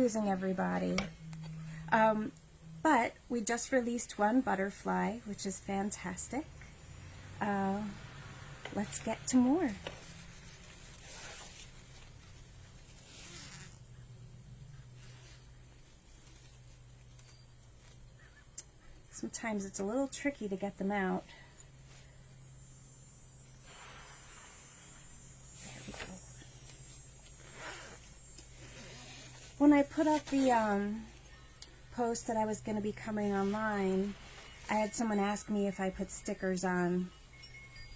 confusing everybody. But we just released one butterfly, which is fantastic. Let's get to more. Sometimes it's a little tricky to get them out. There we go. When I put up the post that I was going to be coming online, I had someone ask me if I put stickers on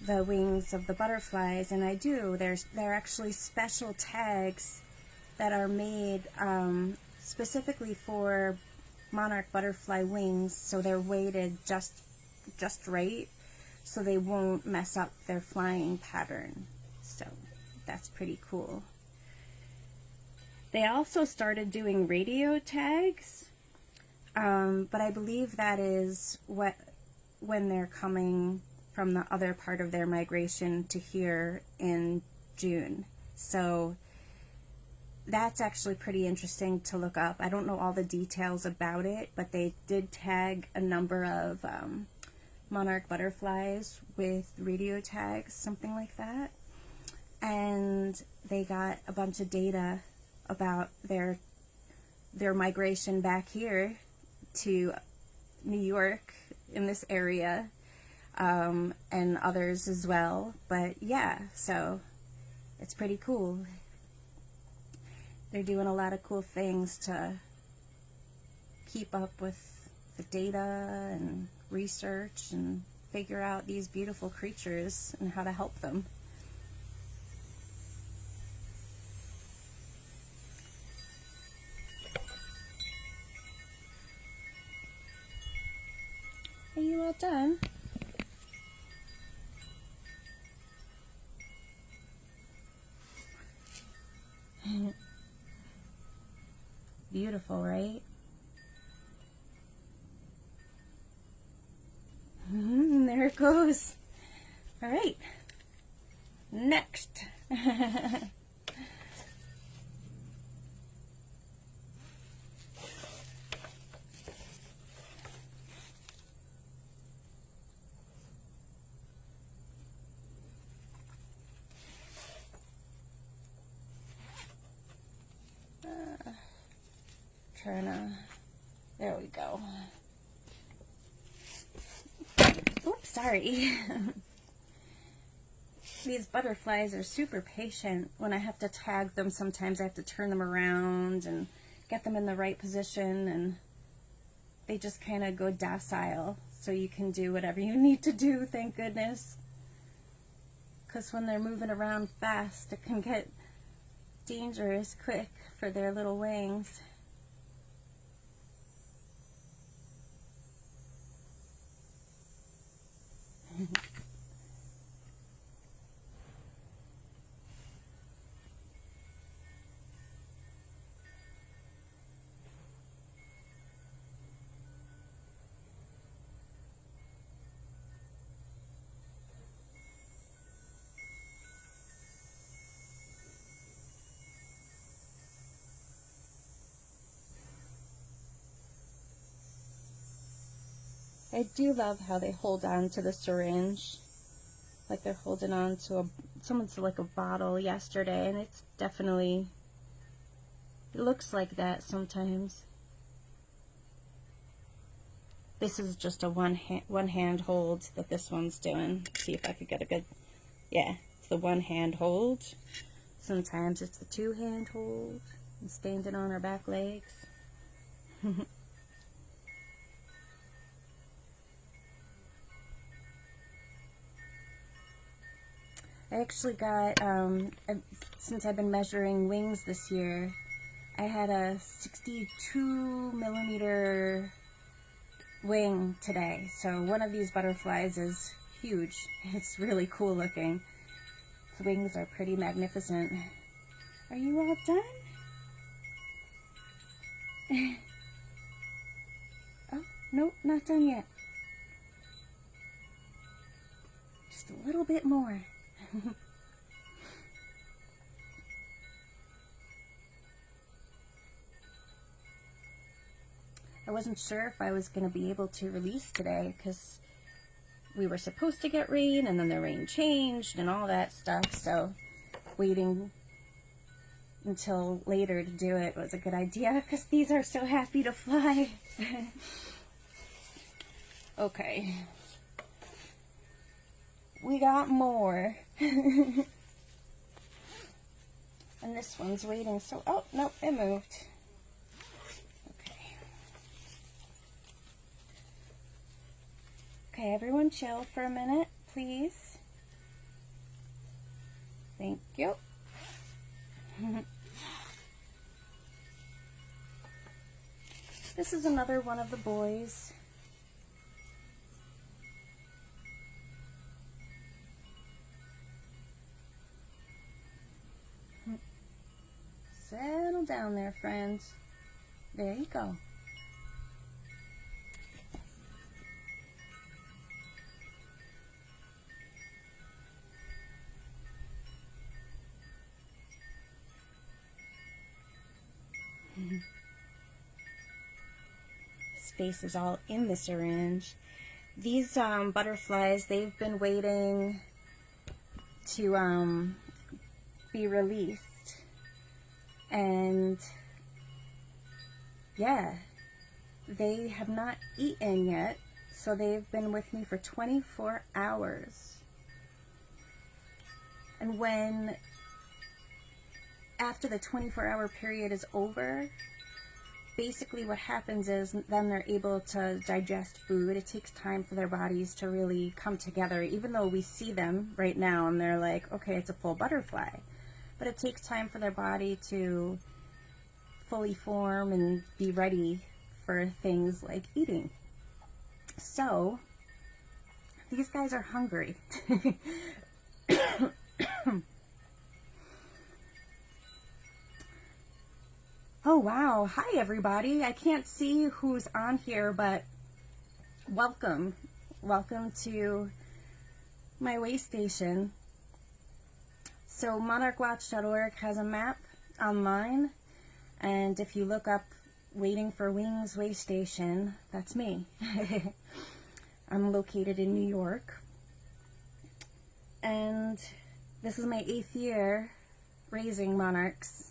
the wings of the butterflies, and I do. They're actually special tags that are made specifically for monarch butterfly wings, so they're weighted just right, so they won't mess up their flying pattern. So that's pretty cool. They also started doing radio tags, but I believe that is when they're coming from the other part of their migration to here in June. So that's actually pretty interesting to look up. I don't know all the details about it, but they did tag a number of monarch butterflies with radio tags, something like that. And they got a bunch of data about their migration back here to New York in this area, and others as well. But yeah, so it's pretty cool. They're doing a lot of cool things to keep up with the data and research and figure out these beautiful creatures and how to help them. Are you all done? Beautiful, right? There it goes. All right. Next. There we go. Oops, sorry. These butterflies are super patient. When I have to tag them, sometimes I have to turn them around and get them in the right position, and they just kind of go docile, so you can do whatever you need to do, thank goodness. Because when they're moving around fast, it can get dangerous quick for their little wings. I do love how they hold on to the syringe, like they're holding on to someone's like a bottle yesterday, and it's definitely, it looks like that sometimes. This is just a one hand hold that this one's doing. Let's see if I could get a good, yeah, it's the one hand hold. Sometimes it's the two hand hold, and standing on our back legs. I actually got, since I've been measuring wings this year, I had a 62 millimeter wing today. So one of these butterflies is huge. It's really cool looking. The wings are pretty magnificent. Are you all done? Oh, nope, not done yet. Just a little bit more. I wasn't sure if I was going to be able to release today because we were supposed to get rain and then the rain changed and all that stuff, so waiting until later to do it was a good idea because these are so happy to fly. Okay. We got more. And this one's waiting, so, oh, nope, it moved. Okay. Okay, everyone chill for a minute, please. Thank you. This is another one of the boys. Settle down there, friends. There you go. His face is all in the syringe. These butterflies, they've been waiting to be released. And yeah, they have not eaten yet, so they've been with me for 24 hours. And when, after the 24-hour period is over, basically what happens is then they're able to digest food. It takes time for their bodies to really come together, even though we see them right now and they're like, okay, it's a full butterfly. But it takes time for their body to fully form and be ready for things like eating. So, these guys are hungry. Oh wow, hi everybody. I can't see who's on here, but welcome. Welcome to my way station. So monarchwatch.org has a map online, and if you look up Waiting for Wings Way Station, that's me. I'm located in New York, and this is my 8th year raising monarchs.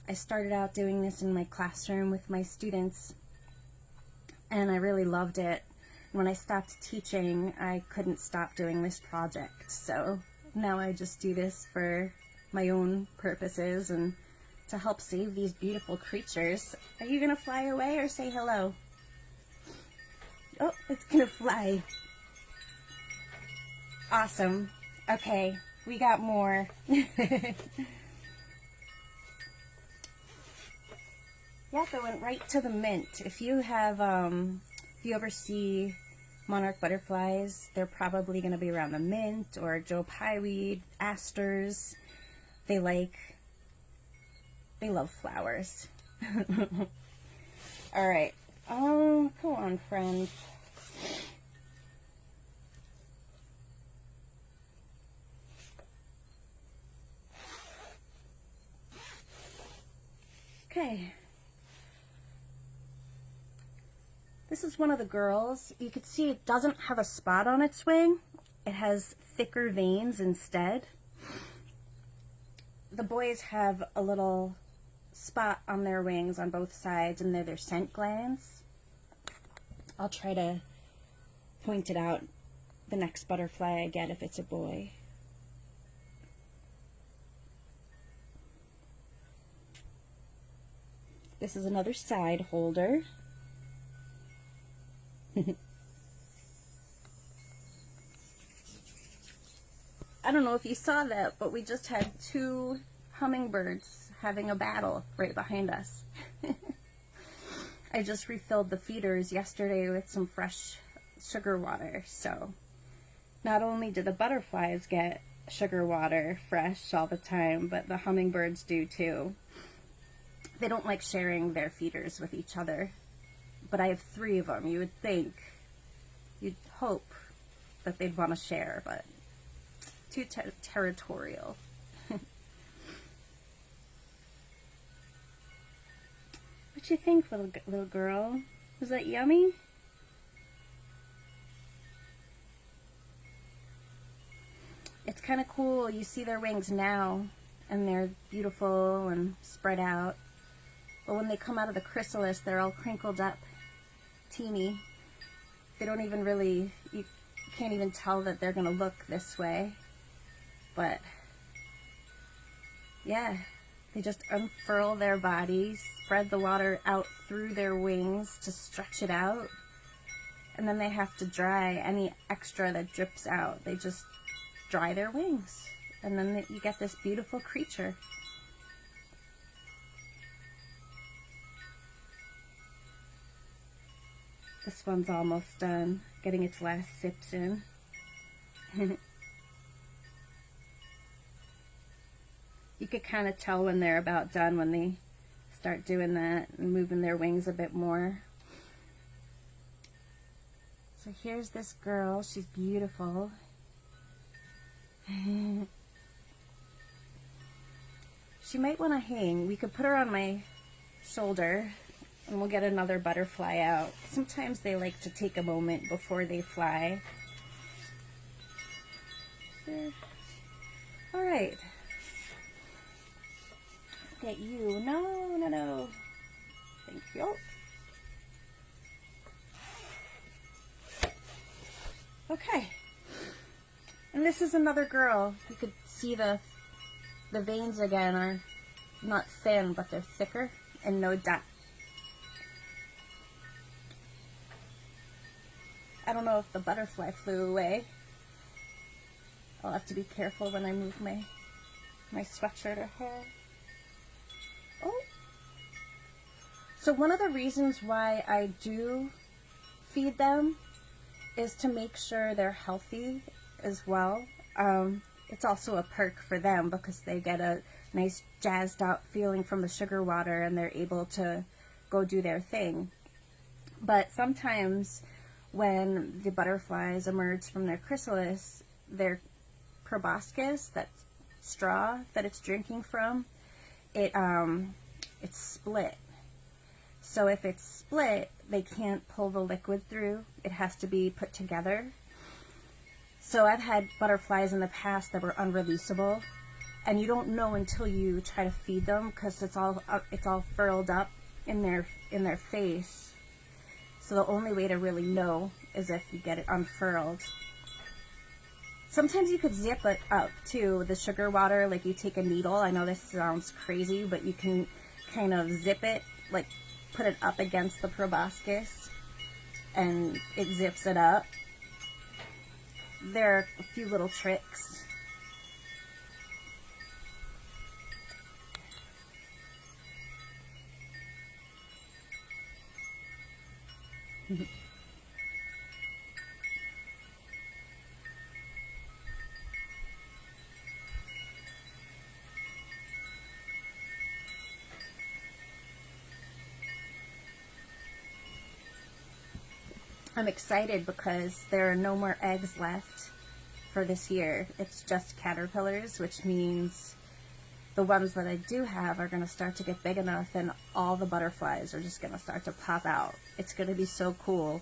I started out doing this in my classroom with my students, and I really loved it. When I stopped teaching, I couldn't stop doing this project, so now I just do this for my own purposes and to help save these beautiful creatures. Are you gonna fly away or say hello? Oh, it's gonna fly. Awesome. Okay, we got more. Yeah, they went right to the mint. If you have, if you ever see monarch butterflies, they're probably going to be around the mint or Joe Pyeweed, asters. They love flowers. All right. Come on, friend. Okay. This is one of the girls. You can see it doesn't have a spot on its wing. It has thicker veins instead. The boys have a little spot on their wings on both sides, and they're their scent glands. I'll try to point it out the next butterfly I get if it's a boy. This is another side holder. I don't know if you saw that, but we just had 2 hummingbirds having a battle right behind us. I just refilled the feeders yesterday with some fresh sugar water, so not only do the butterflies get sugar water fresh all the time, but the hummingbirds do too. They don't like sharing their feeders with each other, but I have 3 of them. You would think, you'd hope that they'd want to share, but too territorial. What you think, little girl? Was that yummy? It's kind of cool. You see their wings now, and they're beautiful and spread out. But when they come out of the chrysalis, they're all crinkled up, teeny. They don't even really, you can't even tell that they're going to look this way. But, yeah, they just unfurl their bodies, spread the water out through their wings to stretch it out. And then they have to dry any extra that drips out. They just dry their wings. And then you get this beautiful creature. This one's almost done, getting its last sips in. You could kind of tell when they're about done when they start doing that and moving their wings a bit more. So here's this girl. She's beautiful. She might want to hang. We could put her on my shoulder and we'll get another butterfly out. Sometimes they like to take a moment before they fly. All right. Get you. No, no, no. Thank you. Okay. And this is another girl. You could see the veins again are not thin, but they're thicker and no depth. I don't know if the butterfly flew away. I'll have to be careful when I move my sweatshirt or hair. Oh. So one of the reasons why I do feed them is to make sure they're healthy as well. It's also a perk for them because they get a nice jazzed out feeling from the sugar water and they're able to go do their thing. But sometimes when the butterflies emerge from their chrysalis, their proboscis, that straw that it's drinking from, it's split. So if it's split, they can't pull the liquid through. It has to be put together. So I've had butterflies in the past that were unreleasable, and you don't know until you try to feed them because it's all furled up in their face. So the only way to really know is if you get it unfurled. Sometimes you could zip it up too, the sugar water, like you take a needle. I know this sounds crazy, but you can kind of zip it, like put it up against the proboscis, and it zips it up. There are a few little tricks. I'm excited because there are no more eggs left for this year. It's just caterpillars, which means the ones that I do have are going to start to get big enough and all the butterflies are just going to start to pop out. It's going to be so cool.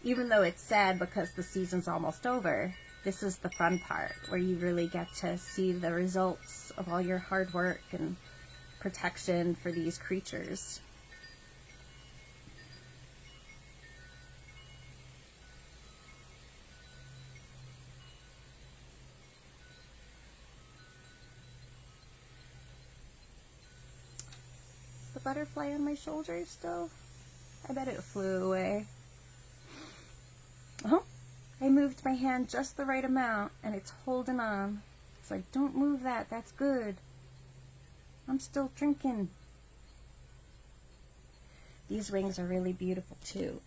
Even though it's sad because the season's almost over, this is the fun part where you really get to see the results of all your hard work and protection for these creatures. Is the butterfly on my shoulder still? I bet it flew away. Oh, I moved my hand just the right amount and it's holding on. It's like, don't move that, that's good. I'm still drinking. These wings are really beautiful too.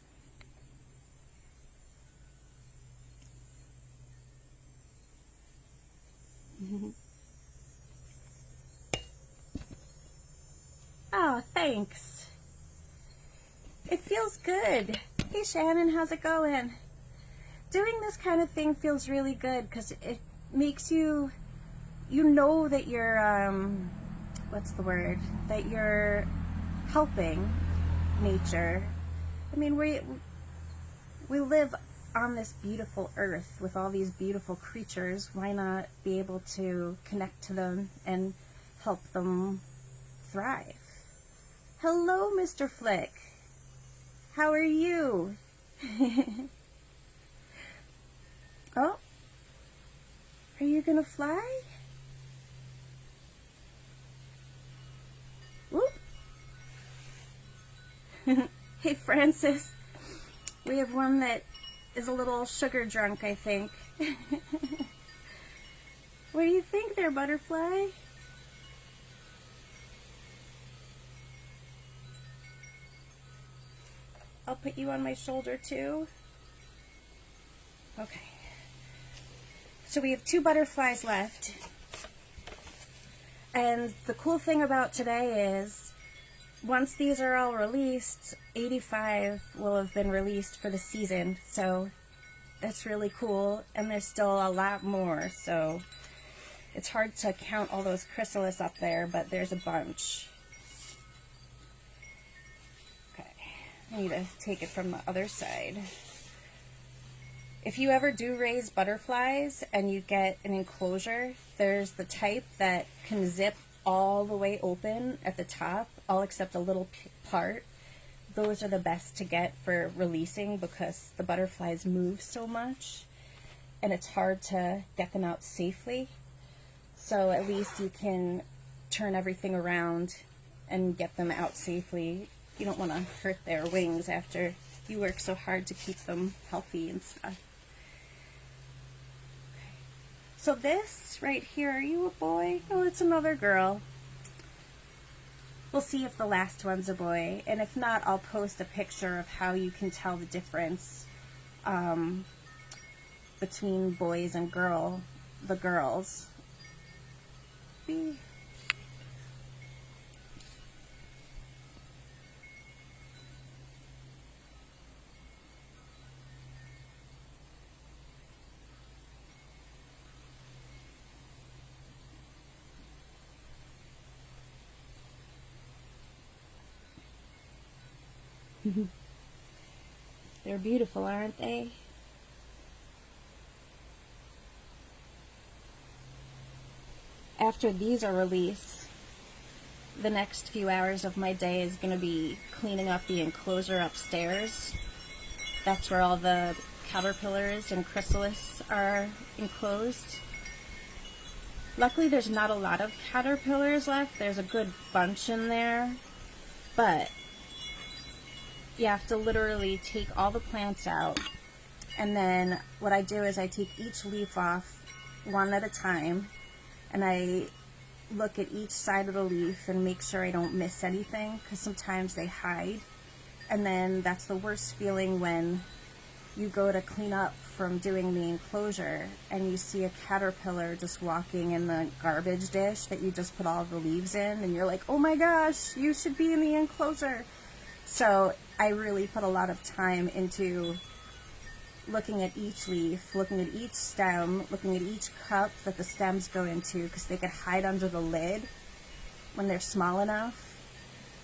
Oh, thanks. It feels good. Hey Shannon, how's it going? Doing this kind of thing feels really good because it makes you know that you're, what's the word? That you're helping nature. I mean, we live on this beautiful earth with all these beautiful creatures. Why not be able to connect to them and help them thrive? Hello, Mr. Flick. How are you? Oh, are you gonna fly? Whoop. Hey, Francis. We have one that is a little sugar drunk, I think. What do you think there, butterfly? I'll put you on my shoulder too. Okay. So we have 2 butterflies left. And the cool thing about today is, once these are all released, 85 will have been released for the season. So that's really cool. And there's still a lot more. So it's hard to count all those chrysalis up there, but there's a bunch. Okay. I need to take it from the other side. If you ever do raise butterflies and you get an enclosure, there's the type that can zip all the way open at the top, all except a little part. Those are the best to get for releasing because the butterflies move so much and it's hard to get them out safely. So at least you can turn everything around and get them out safely. You don't want to hurt their wings after you work so hard to keep them healthy and stuff. So this right here, are you a boy? Oh, it's another girl. We'll see if the last one's a boy, and if not, I'll post a picture of how you can tell the difference between boys and the girls. They're beautiful, aren't they? After these are released, the next few hours of my day is going to be cleaning up the enclosure upstairs. That's where all the caterpillars and chrysalis are enclosed. Luckily, there's not a lot of caterpillars left. There's a good bunch in there, but you have to literally take all the plants out, and then what I do is I take each leaf off one at a time, and I look at each side of the leaf and make sure I don't miss anything, because sometimes they hide, and then that's the worst feeling when you go to clean up from doing the enclosure and you see a caterpillar just walking in the garbage dish that you just put all the leaves in, and you're like, oh my gosh, you should be in the enclosure. So I really put a lot of time into looking at each leaf, looking at each stem, looking at each cup that the stems go into, because they could hide under the lid when they're small enough,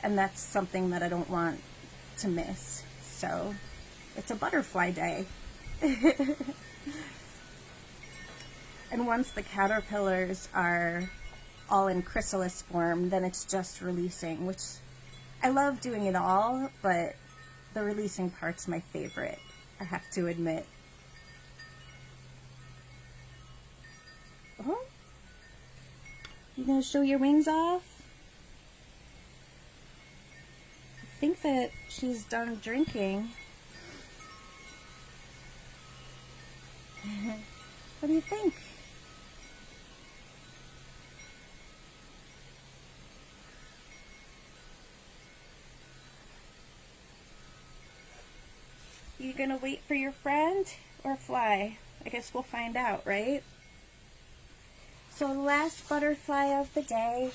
and that's something that I don't want to miss. So it's a butterfly day. And once the caterpillars are all in chrysalis form, then it's just releasing, which I love doing it all, but the releasing part's my favorite, I have to admit. Oh, you gonna show your wings off? I think that she's done drinking. What do you think? You gonna wait for your friend or fly? I guess we'll find out, right? So the last butterfly of the day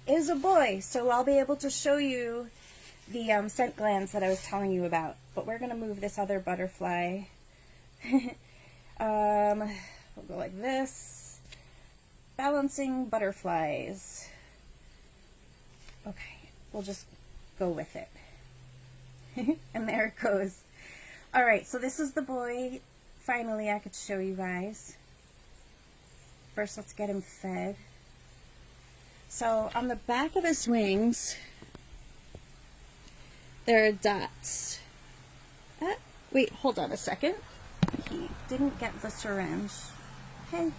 is a boy, so I'll be able to show you the scent glands that I was telling you about. But we're gonna move this other butterfly. We'll go like this. balancing butterflies. Okay, we'll just go with it. And there it goes. Alright, so this is the boy. Finally, I could show you guys. First, let's get him fed. So, on the back of his wings, there are dots. Wait, hold on a second. He didn't get the syringe. Hey.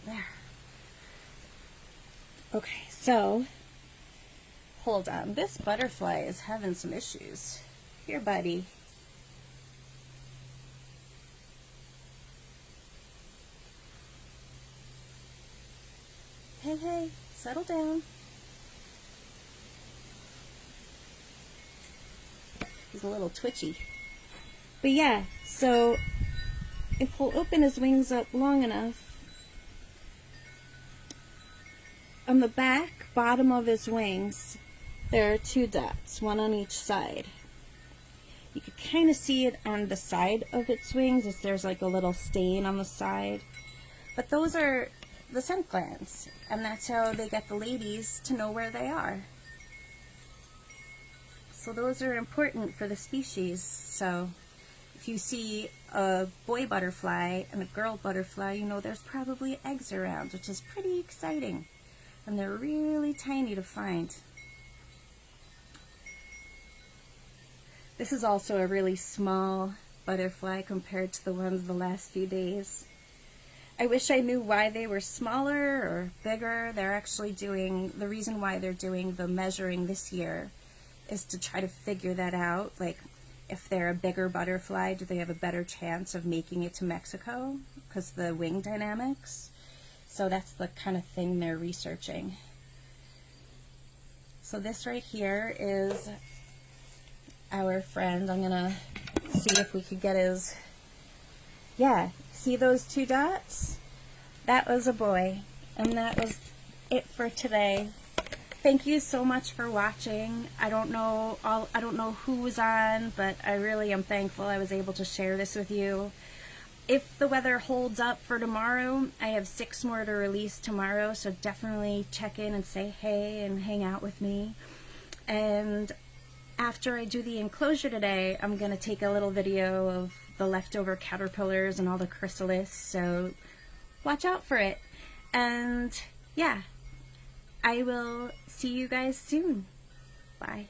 There. Okay, so, hold on. This butterfly is having some issues. Here, buddy. Hey, hey, settle down. He's a little twitchy. But yeah, so if he'll open his wings up long enough, on the back bottom of his wings, there are 2 dots, one on each side. You can kind of see it on the side of its wings, if there's like a little stain on the side. But those are the scent glands, and that's how they get the ladies to know where they are. So those are important for the species. So if you see a boy butterfly and a girl butterfly, you know there's probably eggs around, which is pretty exciting. And they're really tiny to find. This is also a really small butterfly compared to the ones the last few days. I wish I knew why they were smaller or bigger. They're actually doing, the reason why they're doing the measuring this year is to try to figure that out. Like, if they're a bigger butterfly, do they have a better chance of making it to Mexico? Because the wing dynamics. So that's the kind of thing they're researching. So this right here is our friend. I'm gonna see if we could get his, yeah, see those 2 dots? That was a boy, and that was it for today. Thank you so much for watching. I don't know who was on, but I really am thankful I was able to share this with you. If the weather holds up for tomorrow, I have 6 more to release tomorrow, so definitely check in and say hey and hang out with me. And after I do the enclosure today, I'm going to take a little video of the leftover caterpillars and all the chrysalis, so watch out for it. And yeah, I will see you guys soon. Bye.